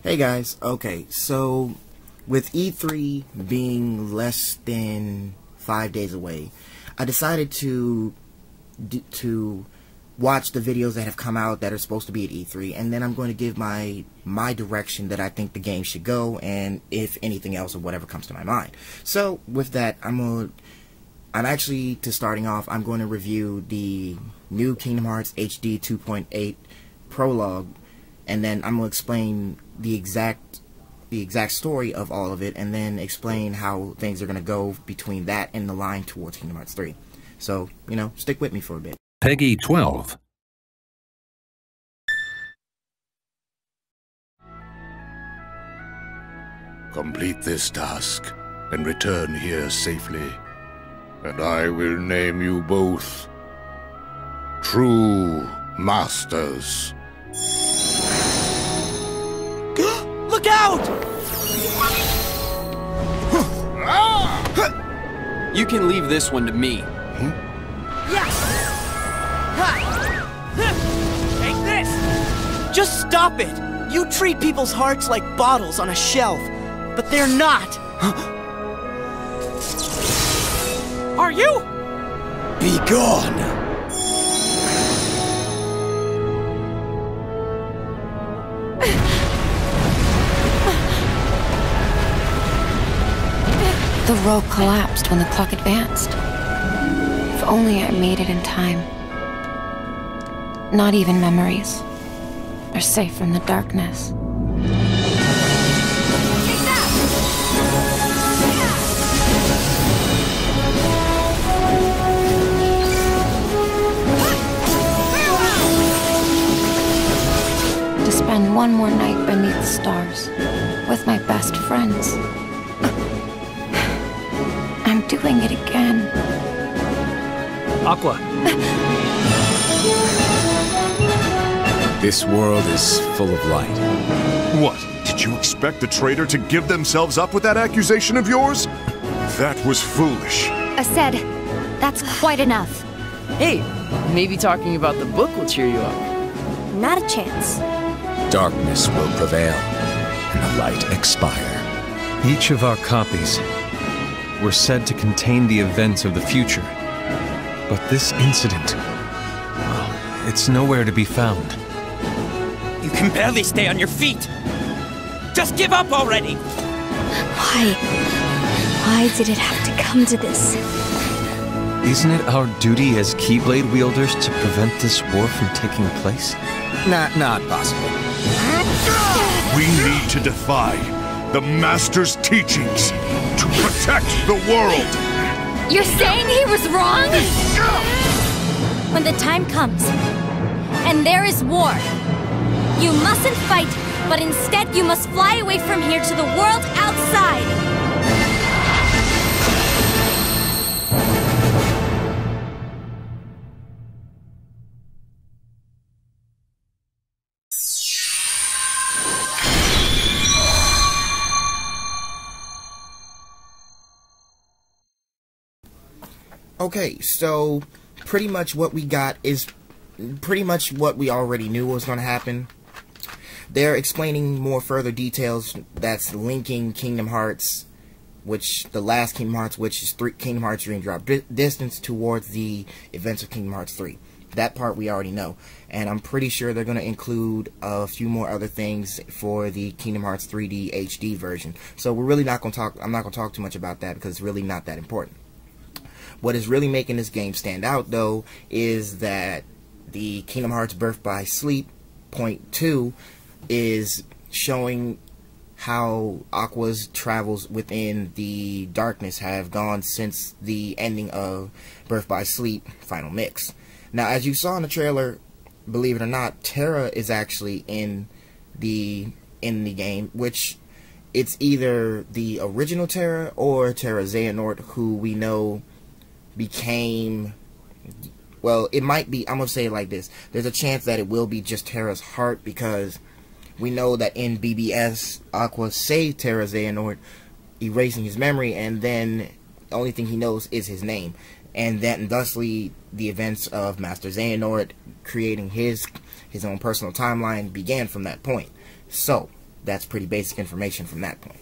Hey guys, okay, so with E3 being less than 5 days away, I decided to watch the videos that have come out that are supposed to be at E3, and then I'm going to give my direction that I think the game should go, and if anything else or whatever comes to my mind. So with that, I'm actually, to starting off, I'm going to review the new Kingdom Hearts HD 2.8 prologue, and then I'm going to explain the exact story of all of it, and then explain how things are going to go between that and the line towards Kingdom Hearts 3. So, you know, stick with me for a bit. Peggy 12. Complete this task and return here safely, and I will name you both True Masters. Look out! You can leave this one to me. Take this! Just stop it! You treat people's hearts like bottles on a shelf, but they're not! Are you? Be gone! The road collapsed when the clock advanced. If only I made it in time. Not even memories are safe from the darkness. To spend one more night beneath the stars with my best friends. I'm doing it again. Aqua. This world is full of light. What? Did you expect the traitor to give themselves up with that accusation of yours? That was foolish. Said, that's quite enough. Hey, maybe talking about the book will cheer you up. Not a chance. Darkness will prevail, and the light expire. Each of our copies were said to contain the events of the future. But this incident, well, it's nowhere to be found. You can barely stay on your feet! Just give up already! Why? Why did it have to come to this? Isn't it our duty as Keyblade wielders to prevent this war from taking place? Not possible. We need to defy the Master's teachings to protect the world! You're saying he was wrong? When the time comes, and there is war, you mustn't fight, but instead you must fly away from here to the world outside! Okay, so pretty much what we got is pretty much what we already knew was going to happen. They're explaining more further details that's linking Kingdom Hearts, which the last Kingdom Hearts, which is Kingdom Hearts Dream Drop Distance, towards the events of Kingdom Hearts 3. That part we already know, and I'm pretty sure they're going to include a few more other things for the Kingdom Hearts 3D HD version. So we're really not going to talk. I'm not going to talk too much about that because it's really not that important. What is really making this game stand out, though, is that the Kingdom Hearts Birth by Sleep Point 2 is showing how Aqua's travels within the darkness have gone since the ending of Birth by Sleep Final Mix. Now, as you saw in the trailer, believe it or not, Terra is actually in the game, which it's either the original Terra or Terra Xehanort, who we know became, well, it might be, I'm going to say it like this, there's a chance that it will be just Terra's heart, because we know that in BBS, Aqua saved Terra Xehanort, erasing his memory, and then the only thing he knows is his name, and then thusly the events of Master Xehanort creating his own personal timeline began from that point. So that's pretty basic information from that point.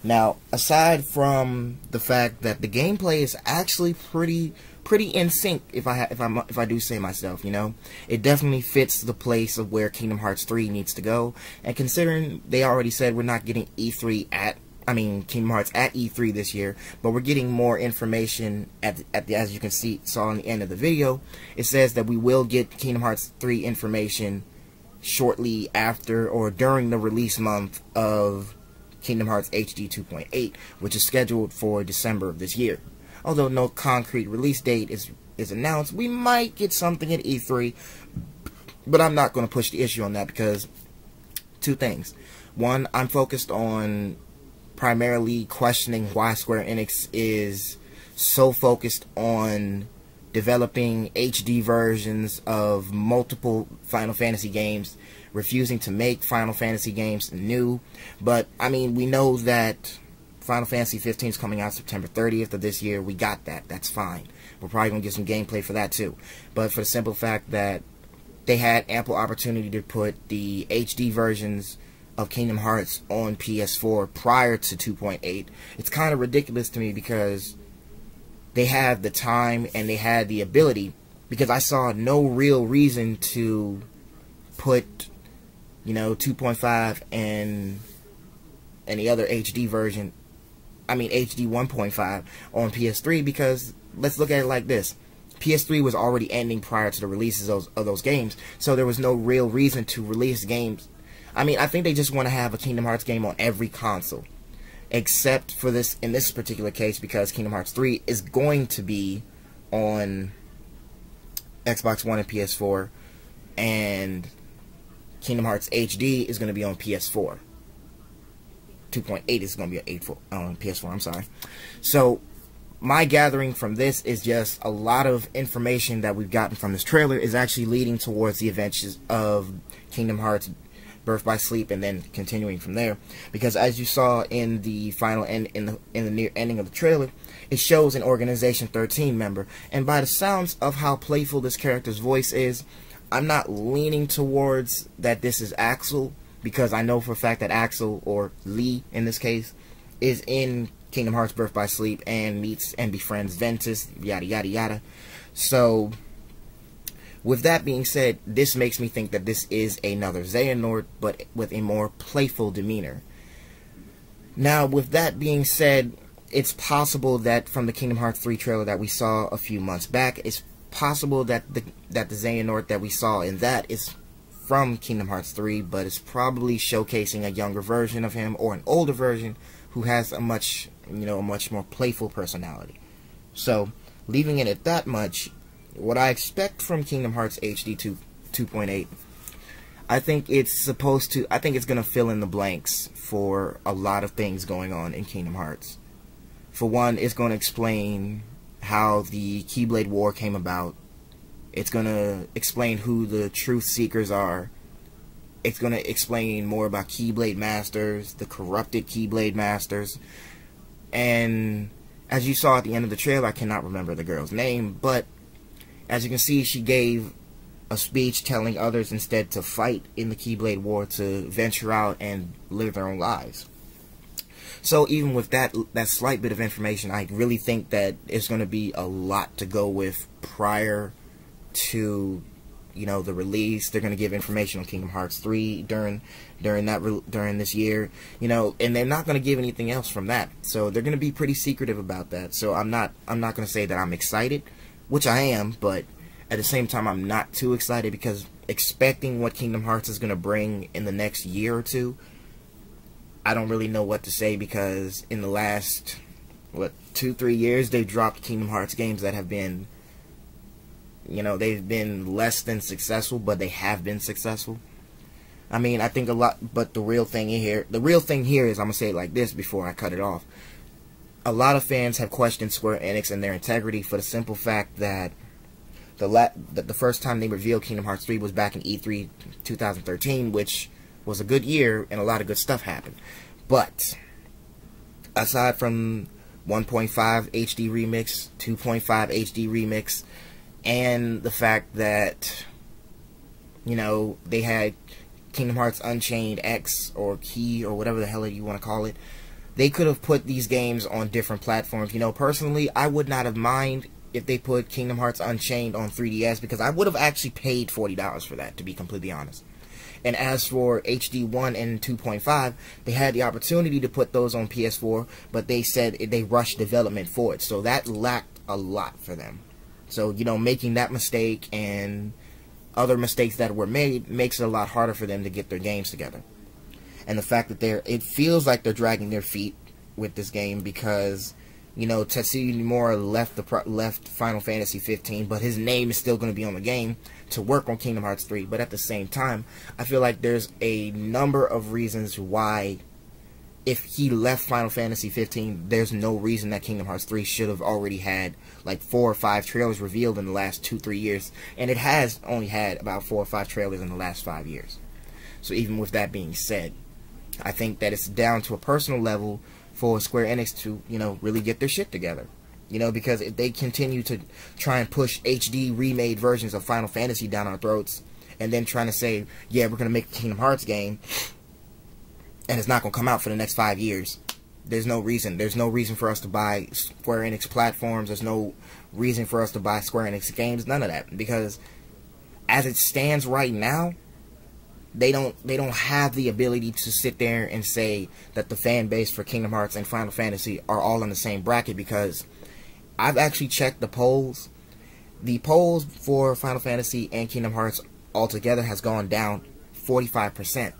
Now, aside from the fact that the gameplay is actually pretty in sync, if I do say myself, you know, it definitely fits the place of where Kingdom Hearts 3 needs to go. And considering they already said we're not getting Kingdom Hearts at E3 this year, but we're getting more information as you can saw on the end of the video. It says that we will get Kingdom Hearts 3 information shortly after or during the release month of Kingdom Hearts HD 2.8, which is scheduled for December of this year. Although no concrete release date is announced, we might get something at E3, but I'm not going to push the issue on that because two things. One, I'm focused on primarily questioning why Square Enix is so focused on developing HD versions of multiple Final Fantasy games, refusing to make Final Fantasy games new. But I mean, we know that Final Fantasy 15 is coming out September 30th of this year. We got that. That's fine. We're probably going to get some gameplay for that too. But for the simple fact that they had ample opportunity to put the HD versions of Kingdom Hearts on PS4 prior to 2.8, it's kind of ridiculous to me because they had the time and they had the ability, because I saw no real reason to put, you know, 2.5 and any other HD version, HD 1.5 on PS3, because let's look at it like this. PS3 was already ending prior to the releases of those games, so there was no real reason to release games. I think they just want to have a Kingdom Hearts game on every console, except for this, in this particular case, because Kingdom Hearts 3 is going to be on Xbox One and PS4, and Kingdom Hearts HD is going to be on PS4. 2.8 is going to be on PS4, I'm sorry. So, my gathering from this is just a lot of information that we've gotten from this trailer is actually leading towards the adventures of Kingdom Hearts Birth by Sleep, and then continuing from there, because as you saw in the final end, in the near ending of the trailer, it shows an Organization 13 member, and by the sounds of how playful this character's voice is, I'm not leaning towards that this is Axel, because I know for a fact that Axel, or Lee in this case, is in Kingdom Hearts Birth by Sleep and meets and befriends Ventus, yada yada yada. So with that being said, this makes me think that this is another Xehanort, but with a more playful demeanor. Now, with that being said, it's possible that from the Kingdom Hearts 3 trailer that we saw a few months back, it's possible that the Xehanort that we saw in that is from Kingdom Hearts 3, but it's probably showcasing a younger version of him or an older version who has a much more playful personality. So, leaving it at that much, what I expect from Kingdom Hearts HD 2.8, I think it's going to fill in the blanks for a lot of things going on in Kingdom Hearts. For one, it's going to explain how the Keyblade War came about. It's going to explain who the Truth Seekers are. It's going to explain more about Keyblade Masters, the corrupted Keyblade Masters. And as you saw at the end of the trailer, I cannot remember the girl's name, but as you can see, she gave a speech telling others instead to fight in the Keyblade War, to venture out and live their own lives. So even with that slight bit of information, I really think that it's going to be a lot to go with prior to, you know, the release. They're going to give information on Kingdom Hearts 3 during this year, you know, and they're not going to give anything else from that. So they're going to be pretty secretive about that. So I'm not going to say that I'm excited, which I am, but at the same time I'm not too excited, because expecting what Kingdom Hearts is going to bring in the next year or two, I don't really know what to say, because in the last 2-3 years they've dropped Kingdom Hearts games that have been, you know, they've been less than successful, but they have been successful. I mean, I think a lot, but the real thing here is, I'm going to say it like this before I cut it off. A lot of fans have questioned Square Enix and their integrity for the simple fact that the first time they revealed Kingdom Hearts 3 was back in E3 2013, which was a good year and a lot of good stuff happened. But aside from 1.5 HD remix, 2.5 HD remix, and the fact that, you know, they had Kingdom Hearts Unchained X or Key or whatever the hell you want to call it. They could have put these games on different platforms. You know, personally, I would not have mind if they put Kingdom Hearts Unchained on 3DS, because I would have actually paid $40 for that, to be completely honest. And as for HD 1 and 2.5, they had the opportunity to put those on PS4, but they said they rushed development for it. So that lacked a lot for them. So, you know, making that mistake and other mistakes that were made makes it a lot harder for them to get their games together. And the fact that it feels like they're dragging their feet with this game, because, you know, Tetsuya Nomura left Final Fantasy 15, but his name is still going to be on the game to work on Kingdom Hearts 3. But at the same time, I feel like there's a number of reasons why, if he left Final Fantasy 15, there's no reason that Kingdom Hearts 3 should have already had like 4 or 5 trailers revealed in the last 2-3 years. And it has only had about 4 or 5 trailers in the last 5 years. So even with that being said, I think that it's down to a personal level for Square Enix to, you know, really get their shit together. You know, because if they continue to try and push HD remade versions of Final Fantasy down our throats, and then trying to say, yeah, we're going to make a Kingdom Hearts game, and it's not going to come out for the next 5 years, there's no reason. There's no reason for us to buy Square Enix platforms. There's no reason for us to buy Square Enix games. None of that. Because as it stands right now, they don't have the ability to sit there and say that the fan base for Kingdom Hearts and Final Fantasy are all in the same bracket, because I've actually checked the polls. The polls for Final Fantasy and Kingdom Hearts altogether has gone down 45%.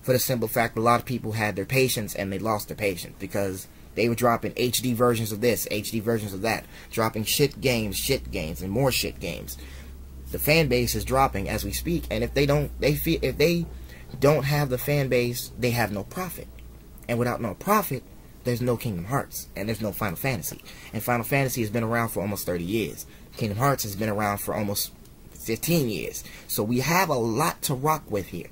For the simple fact, a lot of people had their patience and they lost their patience, because they were dropping HD versions of this, HD versions of that, dropping shit games, and more shit games. The fan base is dropping as we speak, and if they don't have the fan base, they have no profit. And without no profit, there's no Kingdom Hearts, and there's no Final Fantasy. And Final Fantasy has been around for almost 30 years. Kingdom Hearts has been around for almost 15 years. So we have a lot to rock with here.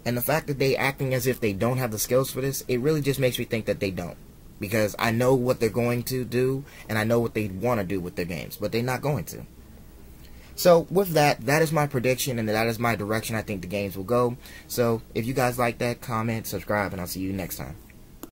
And the fact that they acting as if they don't have the skills for this, it really just makes me think that they don't. Because I know what they're going to do, and I know what they want to do with their games, but they're not going to. So with that, that is my prediction, and that is my direction I think the games will go. So if you guys like that, comment, subscribe, and I'll see you next time.